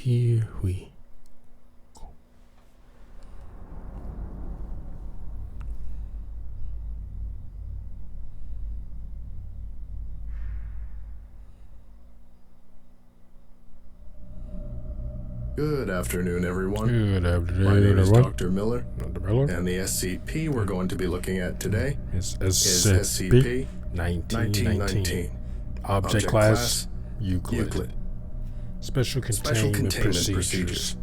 Here we go. Good afternoon, everyone. Good afternoon, My name is everyone. Dr. Miller, Dr. Miller. and the SCP we're going to be looking at today It's is SCP-1919. SCP-1919. Object class Euclid. Euclid. Special Special containment containment procedures.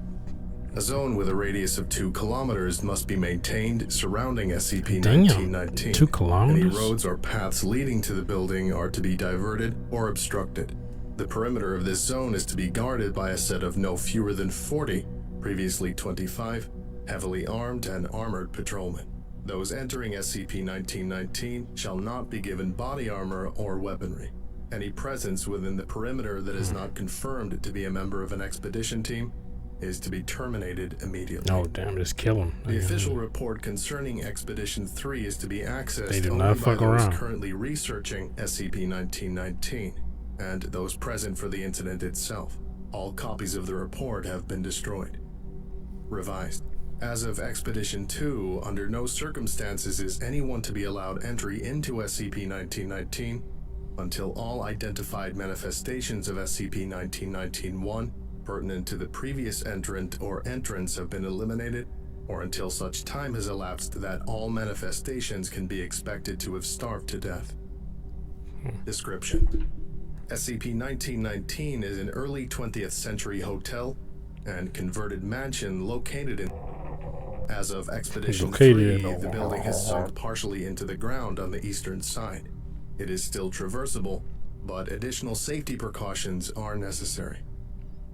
A zone with a radius of 2 kilometers must be maintained surrounding Damn, SCP-1919. 2 kilometers? Any roads or paths leading to the building are to be diverted or obstructed. The perimeter of this zone is to be guarded by a set of no fewer than 40, previously 25, heavily armed and armored patrolmen. Those entering SCP-1919 shall not be given body armor or weaponry. Any presence within the perimeter that is not confirmed to be a member of an expedition team is to be terminated immediately. Oh, damn, just kill him. The official report concerning Expedition 3 is to be accessed They do only not by fuck those around. currently researching SCP-1919 and those present for the incident itself. All copies of the report have been destroyed. Revised. As of Expedition 2, under no circumstances is anyone to be allowed entry into SCP-1919 until all identified manifestations of SCP-1919-1 pertinent to the previous entrant or entrants have been eliminated, or until such time has elapsed that all manifestations can be expected to have starved to death. Description: SCP-1919 is an early 20th century hotel and converted mansion located in... As of Expedition 3, the building has sunk partially into the ground on the eastern side. It is still traversable, but additional safety precautions are necessary.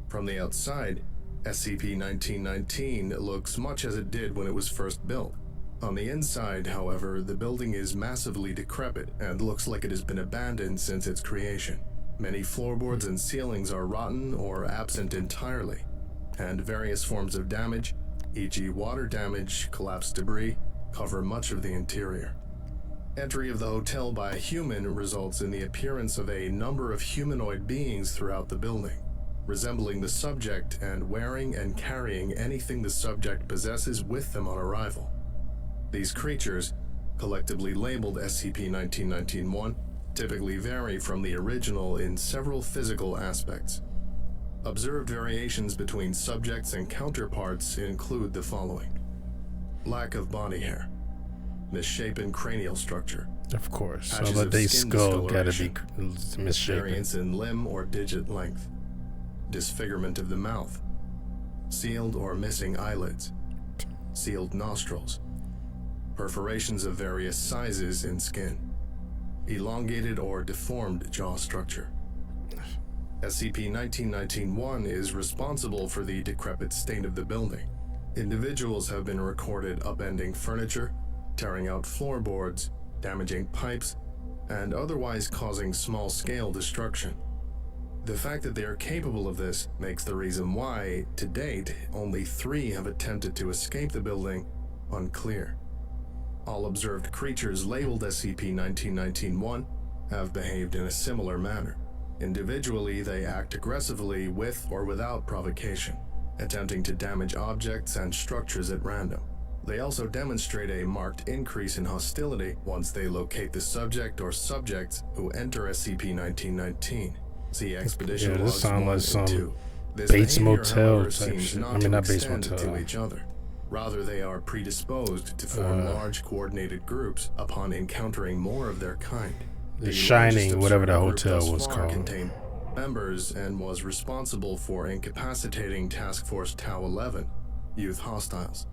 From the outside, SCP-1919 looks much as it did when it was first built. On the inside, however, the building is massively decrepit and looks like it has been abandoned since its creation. Many floorboards and ceilings are rotten or absent entirely, and various forms of damage, e.g. water damage, collapsed debris, cover much of the interior. Entry of the hotel by a human results in the appearance of a number of humanoid beings throughout the building, resembling the subject and wearing and carrying anything the subject possesses with them on arrival. These creatures, collectively labeled SCP-1919-1, typically vary from the original in several physical aspects. Observed variations between subjects and counterparts include the following: lack of body hair, misshapen cranial structure, Of course. So patches that of they skin skull gotta be discoloration, misshapen. variance in limb or digit length, disfigurement of the mouth, sealed or missing eyelids, sealed nostrils, perforations of various sizes in skin, elongated or deformed jaw structure. SCP-1919-1 is responsible for the decrepit state of the building. Individuals have been recorded upending furniture, tearing out floorboards, damaging pipes, and otherwise causing small-scale destruction. The fact that they are capable of this makes the reason why, to date, only 3 have attempted to escape the building unclear. All observed creatures labeled SCP-1919-1 have behaved in a similar manner. Individually, they act aggressively with or without provocation, attempting to damage objects and structures at random. They also demonstrate a marked increase in hostility once they locate the subject or subjects who enter SCP-1919. See Expedition Yeah, this Logs sound 1 like and some 2. This Bates behavior, Motel however, type seems shit. not I mean, to not Bates extend Motel. to each other. Rather, they are predisposed to form large coordinated groups upon encountering more of their kind. The Shining, largest whatever the observed group hotel thus was far called. contained members and was responsible for incapacitating Task Force Tau 11, youth hostiles.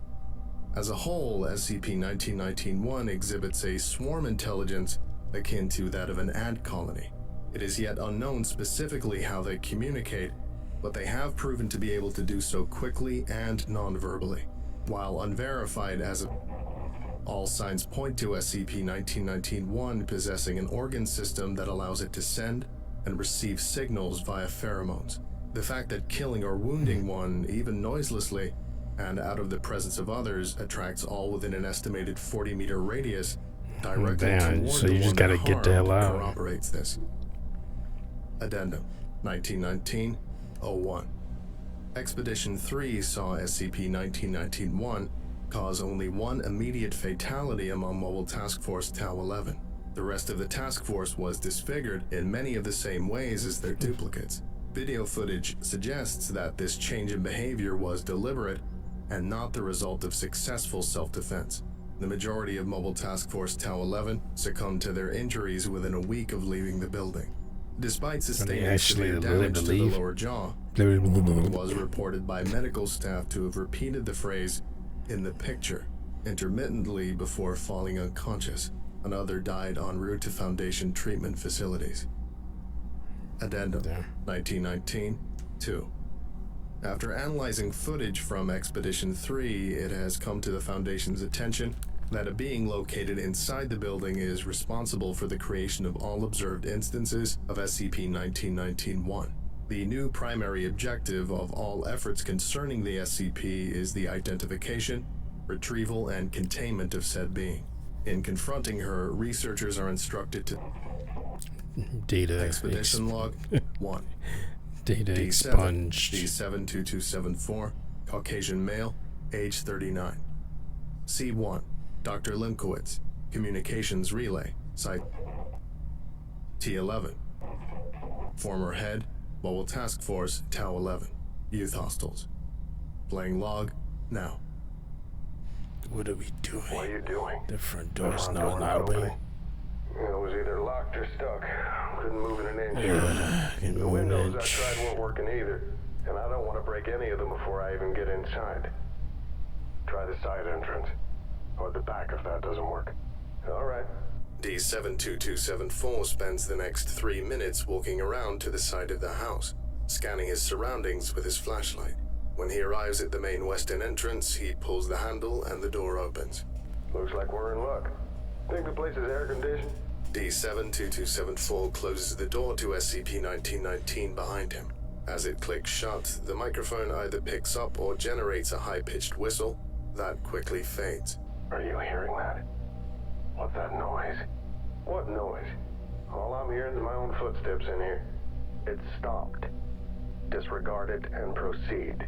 As a whole, SCP-1919-1 exhibits a swarm intelligence akin to that of an ant colony. It is yet unknown specifically how they communicate, but they have proven to be able to do so quickly and non-verbally. While unverified as of all signs point to SCP-1919-1 possessing an organ system that allows it to send and receive signals via pheromones. The fact that killing or wounding one, even noiselessly, and out of the presence of others, attracts all within an estimated 40-meter radius directly Damn, toward so the you just one gotta get the harmed hell out. corroborates this. Addendum 1919-01. Expedition 3 saw SCP-1919-1 cause only one immediate fatality among Mobile Task Force Tau-11. The rest of the task force was disfigured in many of the same ways as their duplicates. Video footage suggests that this change in behavior was deliberate and not the result of successful self-defense. The majority of Mobile Task Force Tau-11 succumbed to their injuries within a week of leaving the building. Despite sustaining severe damage to the lower jaw, it was reported by medical staff to have repeated the phrase, "in the picture," intermittently before falling unconscious. Another died en route to Foundation treatment facilities. Addendum 1919-2. After analyzing footage from Expedition 3, it has come to the Foundation's attention that a being located inside the building is responsible for the creation of all observed instances of SCP-1919-1. The new primary objective of all efforts concerning the SCP is the identification, retrieval, and containment of said being. In confronting her, researchers are instructed to Data Expedition Log 1. Data D7, expunged. D72274, Caucasian male, age 39. C1, Dr. Limkowitz, Communications Relay, Site T11. Former head, Mobile Task Force, Tau-11, Youth Hostels. Playing log, now. What are we doing? What are you doing? The front door's Front not door open. opening. It was either locked or stuck. Couldn't move it an inch. The windows I tried weren't working either, and I don't want to break any of them before I even get inside. Try the side entrance, or the back if that doesn't work. All right. D72274 spends the next 3 minutes walking around to the side of the house, scanning his surroundings with his flashlight. When he arrives at the main western entrance, he pulls the handle and the door opens. Looks like we're in luck. Think the place is air conditioned? D72274 closes the door to SCP-1919 behind him. As it clicks shut, the microphone either picks up or generates a high-pitched whistle that quickly fades. Are you hearing that? What's that noise? What noise? All I'm hearing is my own footsteps in here. It stopped. Disregard it and proceed.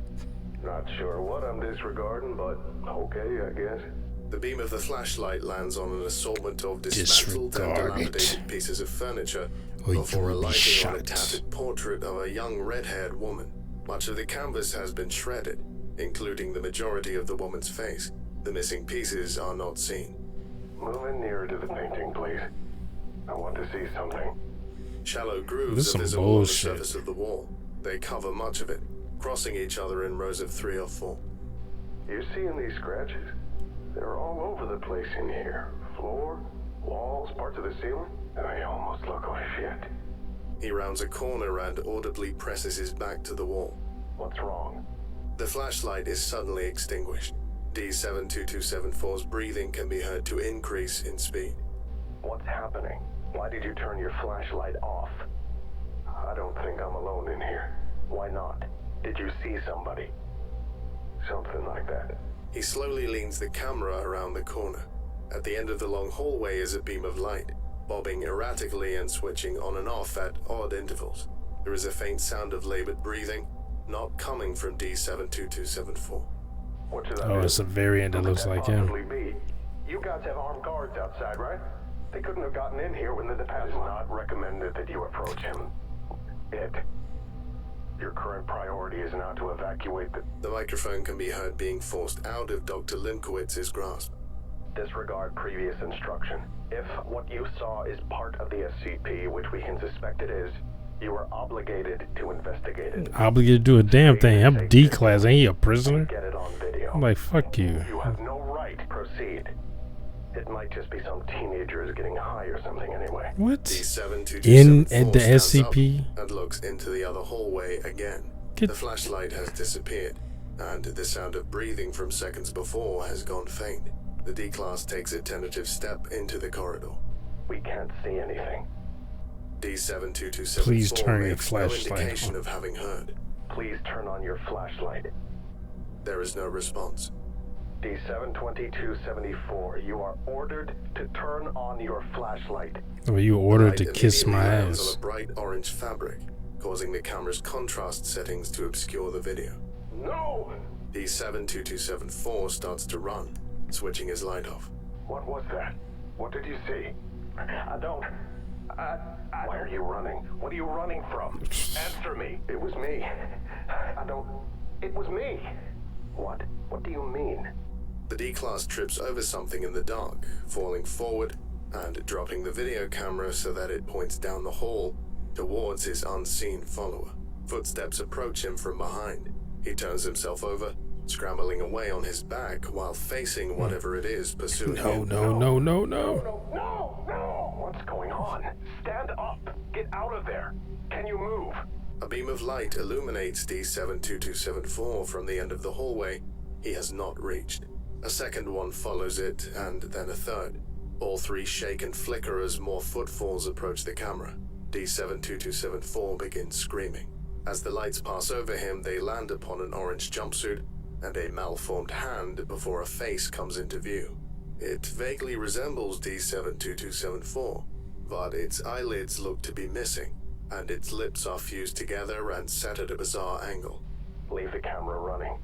Not sure what I'm disregarding, but okay, I guess. The beam of the flashlight lands on an assortment of dismantled and dilapidated pieces of furniture before alighting on a tattered portrait of a young red-haired woman. Much of the canvas has been shredded, including the majority of the woman's face. The missing pieces are not seen. Move in nearer to the painting, please. I want to see something. Shallow grooves are visible on the surface of the wall. They cover much of it, crossing each other in rows of 3 or 4. You seeing these scratches? They're all over the place in here. Floor, walls, parts of the ceiling. They almost look like shit. He rounds a corner and audibly presses his back to the wall. What's wrong? The flashlight is suddenly extinguished. D72274's breathing can be heard to increase in speed. What's happening? Why did you turn your flashlight off? I don't think I'm alone in here. Why not? Did you see somebody? Something like that. He slowly leans the camera around the corner. At the end of the long hallway is a beam of light, bobbing erratically and switching on and off at odd intervals. There is a faint sound of labored breathing, not coming from D72274. What should I Oh, do? it's a variant that looks like him. Be? You guys have armed guards outside, right? They couldn't have gotten in here within the past. It's not recommended that you approach him. Your current priority is now to evacuate The microphone can be heard being forced out of Dr. Limkowitz's grasp. Disregard previous instruction. If what you saw is part of the SCP, which we can suspect it is, you are obligated to investigate it. Obligated to do a damn thing. I'm D-class. Ain't he a prisoner? Get it on video. I'm like, fuck you. You have no right to proceed. It might just be some teenagers getting high or something anyway. What? D72274 In at the stands SCP? up and looks into the other hallway again. The flashlight has disappeared, and the sound of breathing from seconds before has gone faint. The D-class takes a tentative step into the corridor. We can't see anything. D72274 Please turn your makes no flashlight indication on. of having heard. Please turn on your flashlight. There is no response. D72274, you are ordered to turn on your flashlight. Well, you ordered to Light kiss my immediately lands ass. on a bright orange fabric, causing the camera's contrast settings to obscure the video. No! D72274 starts to run, switching his light off. What was that? What did you see? I don't... Why are you running? What are you running from? Answer me. It was me. I don't... It was me. What? What do you mean? The D-Class trips over something in the dark, falling forward and dropping the video camera so that it points down the hall towards his unseen follower. Footsteps approach him from behind. He turns himself over, scrambling away on his back while facing whatever it is pursuing him. No. No! What's going on? Stand up! Get out of there! Can you move? A beam of light illuminates D72274 from the end of the hallway he has not reached. A second one follows it, and then a third. All three shake and flicker as more footfalls approach the camera. D72274 begins screaming. As the lights pass over him, they land upon an orange jumpsuit and a malformed hand before a face comes into view. It vaguely resembles D72274, but its eyelids look to be missing, and its lips are fused together and set at a bizarre angle. Leave the camera running.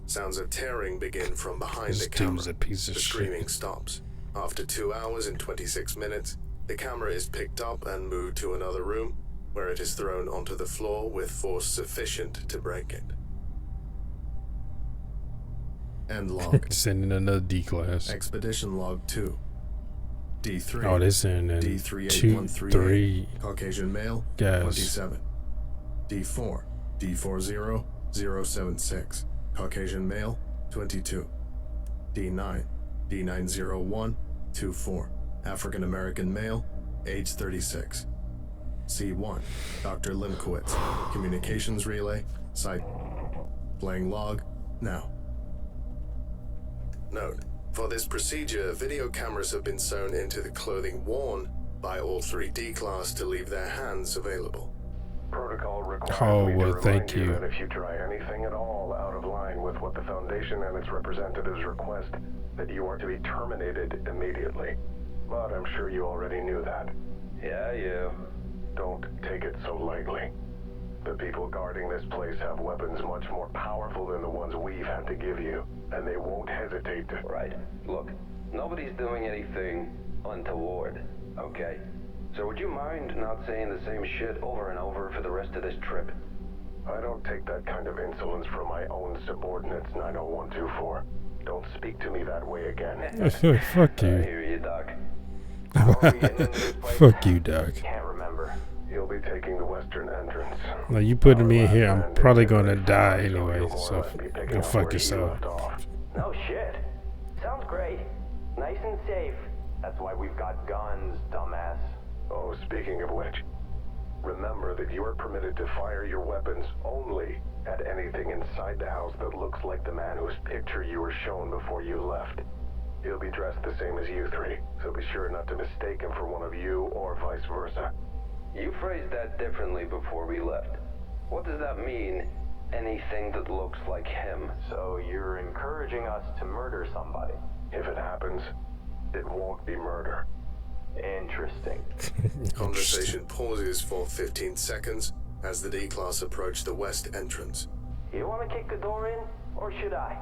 Sounds of tearing begin from behind This the camera. dude's a piece of The shit. screaming stops. After 2 hours and 26 minutes, the camera is picked up and moved to another room, where it is thrown onto the floor with force sufficient to break it. End log. Sending another D-Class. Expedition log 2. D3. Oh, they're sending D38138. 3 Caucasian male. guys. 27. D4. D40076. Caucasian male. 22. D9. D90124. African American male. Age 36. C1. Dr. Limkowitz. Communications relay. Site. Playing log. Now. Note. For this procedure, video cameras have been sewn into the clothing worn by all three D-Class to leave their hands available. Protocol requires Oh, me to well, remind thank you. that if you try anything at all out of line with what the Foundation and its representatives request, that you are to be terminated immediately. But I'm sure you already knew that. Yeah, you. Don't take it so lightly. The people guarding this place have weapons much more powerful than the ones we've had to give you, and they won't hesitate to... Right. Look, nobody's doing anything untoward, okay? So would you mind not saying the same shit over and over for the rest of this trip? I don't take that kind of insolence from my own subordinates, 90124. Don't speak to me that way again. Fuck I you. hear you, Doc. How are we getting into this place? Fuck you, Doc. Can't remember. You'll be taking the western entrance. Now you putting me in here, I'm Our probably last gonna landing die is anyway, more or so less be picking go up fuck where you yourself. left off. No shit. Sounds great. Nice and safe. That's why we've got guns, dumbass. Oh, speaking of which, remember that you are permitted to fire your weapons only at anything inside the house that looks like the man whose picture you were shown before you left. He'll be dressed the same as you three, so be sure not to mistake him for one of you or vice versa. You phrased that differently before we left. What does that mean? Anything that looks like him? So you're encouraging us to murder somebody. If it happens, it won't be murder. Interesting. Conversation pauses for 15 seconds as the D-Class approach the west entrance. You want to kick the door in, or should I?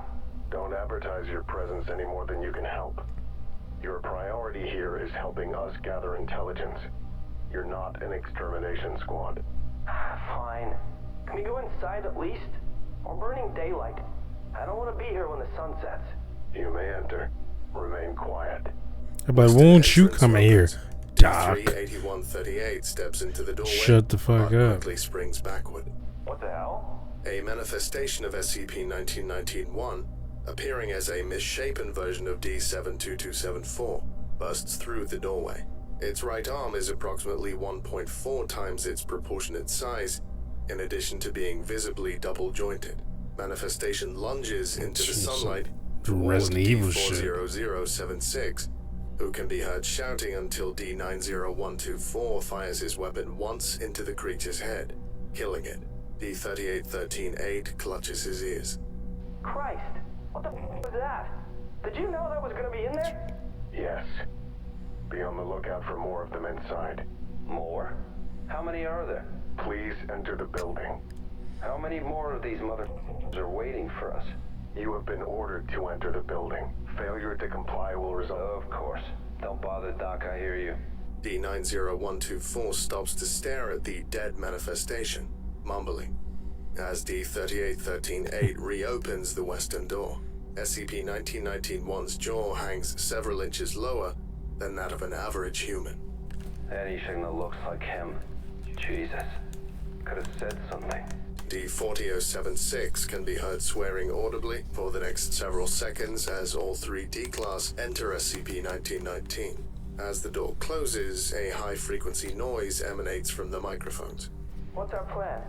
Don't advertise your presence any more than you can help. Your priority here is helping us gather intelligence. You're not an extermination squad. Fine. Can we go inside at least? We're burning daylight. I don't want to be here when the sun sets. You may enter. Remain quiet. But won't you come in here, Doc? D38138 steps into the doorway. Shut the fuck but up. quickly springs backward. What the hell? A manifestation of SCP-1919 appearing as a misshapen version of D72274 bursts through the doorway. Its right arm is approximately 1.4 times its proportionate size, in addition to being visibly double-jointed. Manifestation lunges into the sunlight toward Resident Evil shit. D40076, who can be heard shouting until D90124 fires his weapon once into the creature's head, killing it. D38138 clutches his ears. Christ, what the f was that? Did you know that was gonna be in there? Yes. Be on the lookout for more of them inside. More? How many are there? Please enter the building. How many more of these mother are waiting for us? You have been ordered to enter the building. Failure to comply will result. Of course. Don't bother, Doc, I hear you. D90124 stops to stare at the dead manifestation, mumbling. As D38138 reopens the western door, SCP-1919's jaw hangs several inches lower than that of an average human. Anything that looks like him. Jesus. Could have said something. D40076 can be heard swearing audibly for the next several seconds as all three D-Class enter SCP-1919. As the door closes, a high-frequency noise emanates from the microphones. What's our plan?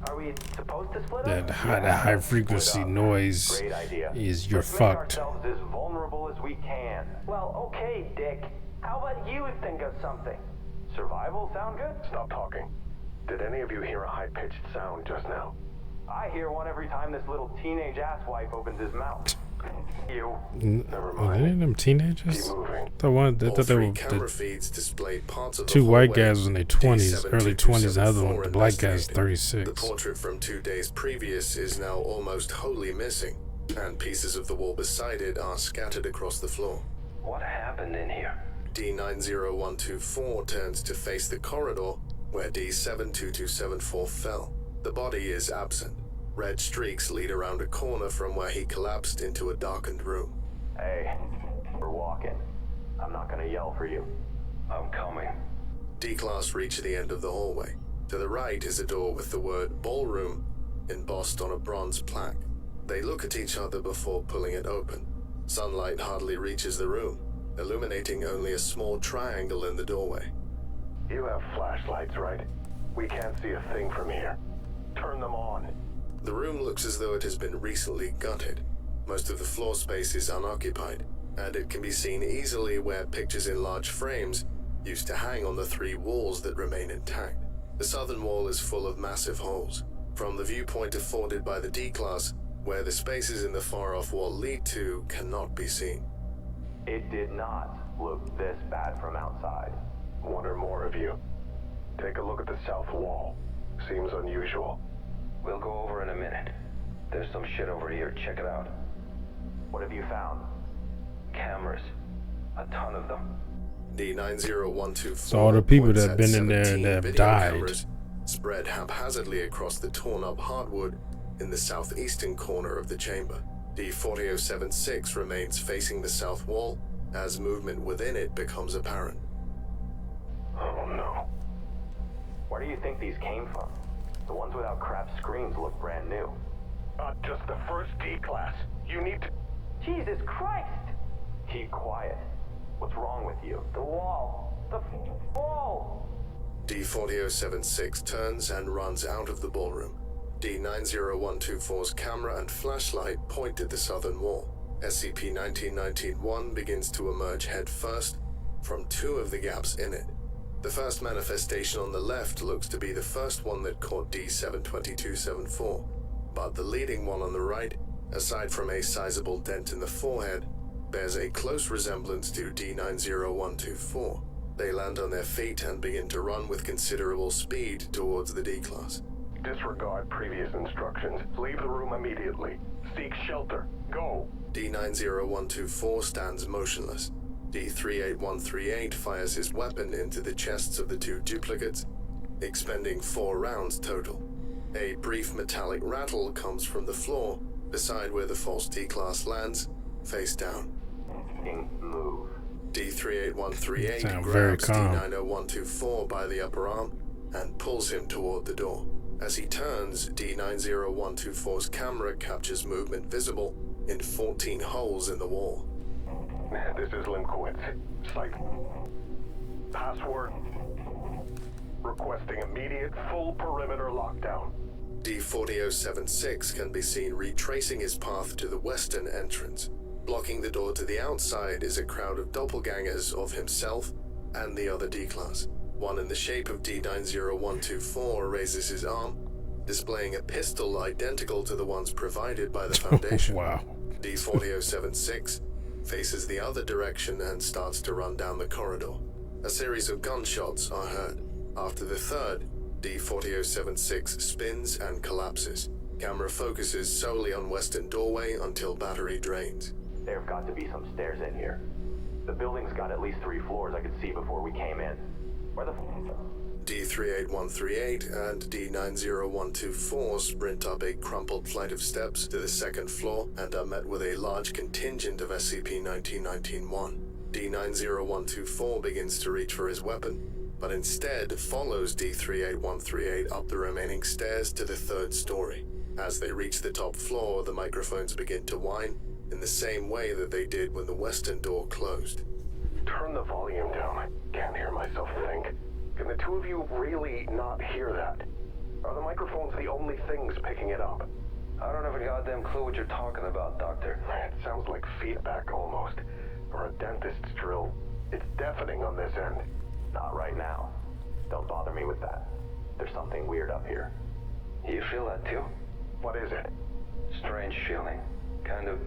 Are we supposed to split That up? high frequency noise Great idea. is you're Let's make fucked. ourselves as vulnerable as we can. Well, okay, Dick. How about you think of something? Survival sound good? Stop talking. Did any of you hear a high-pitched sound just now? I hear one every time this little teenage asswipe opens his mouth. You. Never Are mind. they them teenagers? Keep moving. The one that All thought they three were camera the feeds displayed parts of the two white hallway. guys in their 20s, early 20s. The other one, D72274 the black guy's investigated. 36. The portrait from 2 days previous is now almost wholly missing, and pieces of the wall beside it are scattered across the floor. What happened in here? D90124 turns to face the corridor where D72274 fell. The body is absent. Red streaks lead around a corner from where he collapsed into a darkened room. Hey, we're walking. I'm not gonna yell for you. I'm coming. D-Class reach the end of the hallway. To the right is a door with the word ballroom embossed on a bronze plaque. They look at each other before pulling it open. Sunlight hardly reaches the room, illuminating only a small triangle in the doorway. You have flashlights, right? We can't see a thing from here. Turn them on. The room looks as though it has been recently gutted. Most of the floor space is unoccupied, and it can be seen easily where pictures in large frames used to hang on the three walls that remain intact. The southern wall is full of massive holes. From the viewpoint afforded by the D-Class, where the spaces in the far-off wall lead to cannot be seen. It did not look this bad from outside. One or more of you. Take a look at the south wall. Seems unusual. We'll go over in a minute. There's some shit over here. Check it out. What have you found? Cameras. A ton of them. D90124 So all the people points that at have been in there 17 that have video died. cameras spread haphazardly across the torn-up hardwood in the southeastern corner of the chamber. D40076 remains facing the south wall as movement within it becomes apparent. Oh no. Where do you think these came from? The ones without crap screens look brand new. Not just the first D-Class. You need to... Jesus Christ! Keep quiet. What's wrong with you? The wall. The wall! D40076 turns and runs out of the ballroom. D90124's camera and flashlight point at the southern wall. SCP-1919 begins to emerge head first from two of the gaps in it. The first manifestation on the left looks to be the first one that caught D72274, but the leading one on the right, aside from a sizable dent in the forehead, bears a close resemblance to D90124. They land on their feet and begin to run with considerable speed towards the D-Class. disregard previous instructions. Leave the room immediately. Seek shelter. Go. D90124 stands motionless. D38138 fires his weapon into the chests of the two duplicates, expending 4 rounds total. A brief metallic rattle comes from the floor beside where the false D-Class lands, face down. Move. D38138 Sound very grabs calm. D90124 by the upper arm and pulls him toward the door. As he turns, D90124's camera captures movement visible in 14 holes in the wall. This is Limkowitz. Site. Password. Requesting immediate full perimeter lockdown. D40076 can be seen retracing his path to the western entrance. Blocking the door to the outside is a crowd of doppelgangers of himself and the other D-Class. One in the shape of D90124 raises his arm, displaying a pistol identical to the ones provided by the Foundation. Wow. D40076 faces the other direction and starts to run down the corridor. A series of gunshots are heard. After the third, D4076 spins and collapses. Camera focuses solely on western doorway until battery drains. There have got to be some stairs in here. The building's got at least 3 floors I could see before we came in. Where the f***? D38138 and D90124 sprint up a crumpled flight of steps to the second floor and are met with a large contingent of SCP-1919-1. D90124 begins to reach for his weapon, but instead follows D38138 up the remaining stairs to the 3rd story. As they reach the top floor, the microphones begin to whine in the same way that they did when the western door closed. Turn the volume down. I can't hear myself think. Can the two of you really not hear that? Are the microphones the only things picking it up? I don't have a goddamn clue what you're talking about, Doctor. It sounds like feedback almost. Or a dentist's drill. It's deafening on this end. Not right now. Don't bother me with that. There's something weird up here. You feel that too? What is it? Strange feeling. Kind of...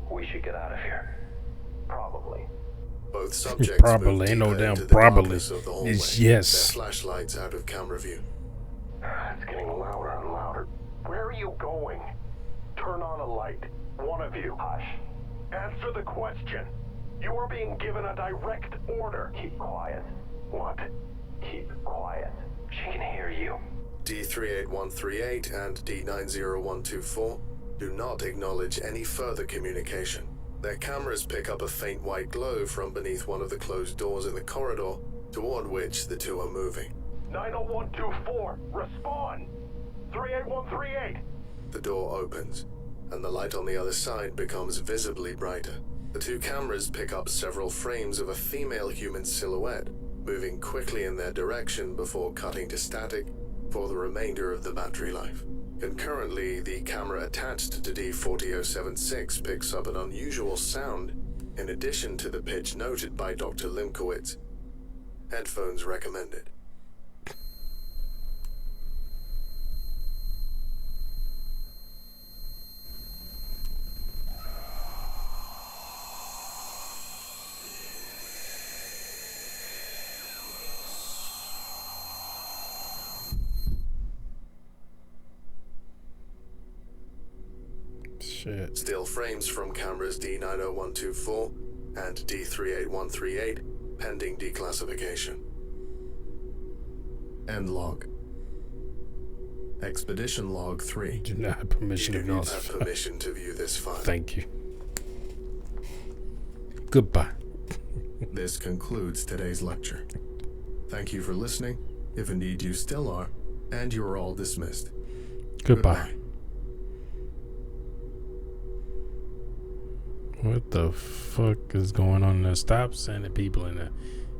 we should get out of here. Probably. Both subjects Probably, move ain't no deeper damn into the probably. darkness of the hallway, It's yes. their flashlights out of camera view. It's getting louder and louder. Where are you going? Turn on a light. One of you. Hush. Answer the question. You are being given a direct order. Keep quiet. What? Keep quiet. She can hear you. D38138 and D90124 do not acknowledge any further communication. Their cameras pick up a faint white glow from beneath one of the closed doors in the corridor, toward which the two are moving. 90124, respond! 38138! The door opens, and the light on the other side becomes visibly brighter. The two cameras pick up several frames of a female human silhouette, moving quickly in their direction before cutting to static for the remainder of the battery life. Concurrently, the camera attached to D4076 picks up an unusual sound in addition to the pitch noted by Dr. Limkowitz. Headphones recommended. Shit. Still frames from cameras D90124 and D38138 pending declassification. End log. Expedition log 3. Do not have permission You to do view not this have file. permission to view this file. Thank you. Goodbye. This concludes today's lecture. Thank you for listening, if indeed you still are, and you are all dismissed. Goodbye. What the fuck is going on there? Stop sending people in there.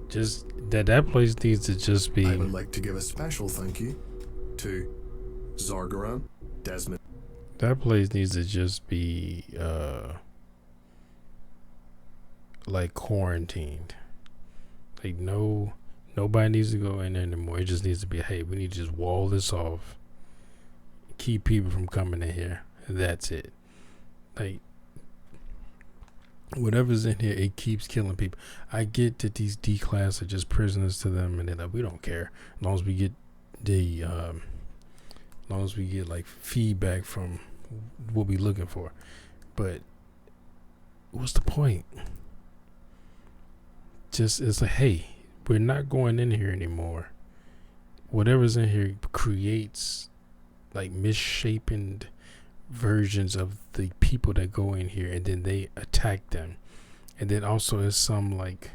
Just that place needs to just be. I would like to give a special thank you to Zargaran, Desmond. That place needs to just be like quarantined. Like nobody needs to go in there anymore. It just needs to be, hey, we need to just wall this off. Keep people from coming in here. That's it. Like whatever's in here, it keeps killing people. I get that these D class are just prisoners to them, and they're like, we don't care as long as we get the like feedback from what we looking for. But what's the point? Just it's like, hey, we're not going in here anymore. Whatever's in here creates like misshapen versions of the people that go in here, and then they attack them. And then also there's some like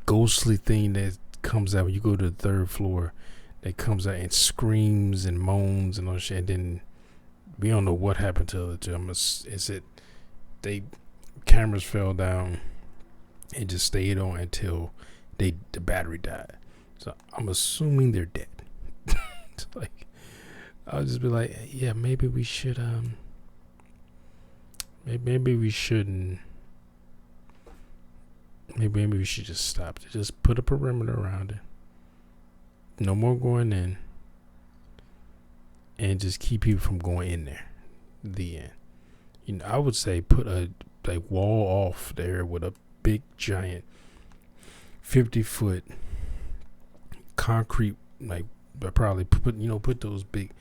ghostly thing that comes out when you go to the 3rd floor that comes out and screams and moans and all shit. And then we don't know what happened to them. Is it they cameras fell down and just stayed on until the battery died. So I'm assuming they're dead. It's like I'll just be like, yeah, maybe we should maybe we shouldn't. Maybe we should just stop. Just put a perimeter around it. No more going in. And just keep people from going in there. The end. You know, I would say put a like wall off there with a big giant 50-foot concrete like but probably put those big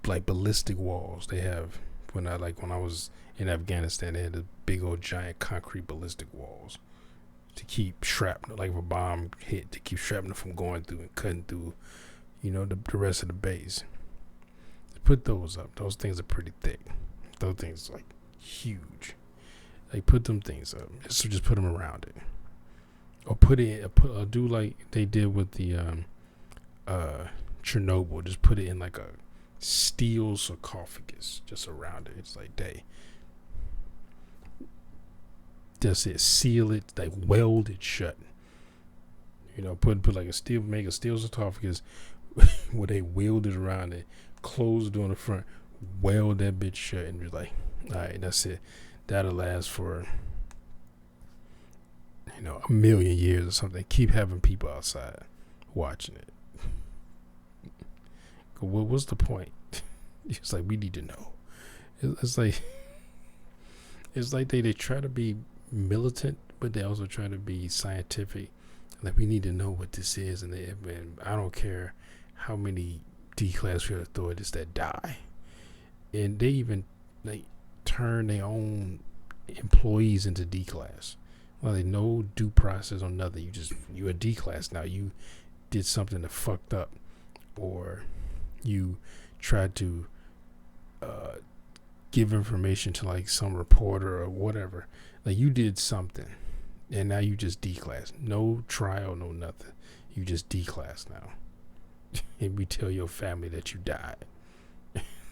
like ballistic walls they have when I was in Afghanistan. They had the big old giant concrete ballistic walls to keep shrapnel, like if a bomb hit, to keep shrapnel from going through and cutting through, the rest of the base. Put those up. Those things are pretty thick. Those things like huge. Like put them things up. Just put them around it, or do like they did with the Chernobyl. Just put it in like a steel sarcophagus just around it. It's like that's it. Seal it, like weld it shut. Put like make a steel sarcophagus where they weld it around it, close the door in the front, weld that bitch shut, and be like, all right, that's it. That'll last for a million years or something. Keep having people outside watching it. What's the point? It's like, we need to know. It's like they try to be militant, but they also try to be scientific. Like, we need to know what this is, and I don't care how many D-class authorities that die, and they even turn their own employees into D-class. Well, they no due process or nothing. You're a D-class now. You did something that fucked up, or you tried to give information to like some reporter or whatever. Like, you did something, and now you just D-class. No trial, no nothing. You just D-class now. And we tell your family that you died.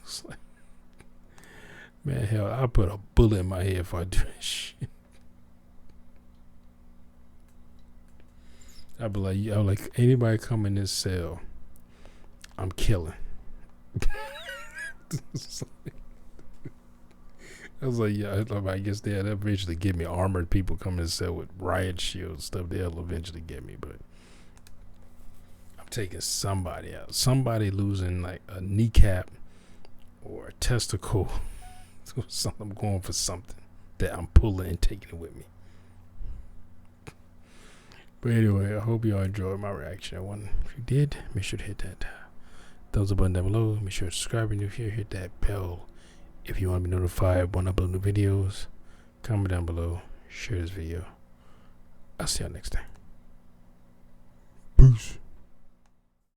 It's like, man, hell, I'll put a bullet in my head if I do that shit. I'll be like, anybody come in this cell, I'm killing. I was like, yeah, I guess they'll eventually get me. Armored people come in the cell with riot shields, stuff. They'll eventually get me, but I'm taking somebody out. Somebody losing like a kneecap or a testicle or something. I'm going for something that I'm pulling and taking it with me. But anyway, I hope y'all enjoyed my reaction. If you did, make sure to hit that thumbs up button down below. Make sure to subscribe if you're new here. Hit that bell if you want to be notified when I upload new videos. Comment down below. Share this video. I'll see y'all next time. Peace.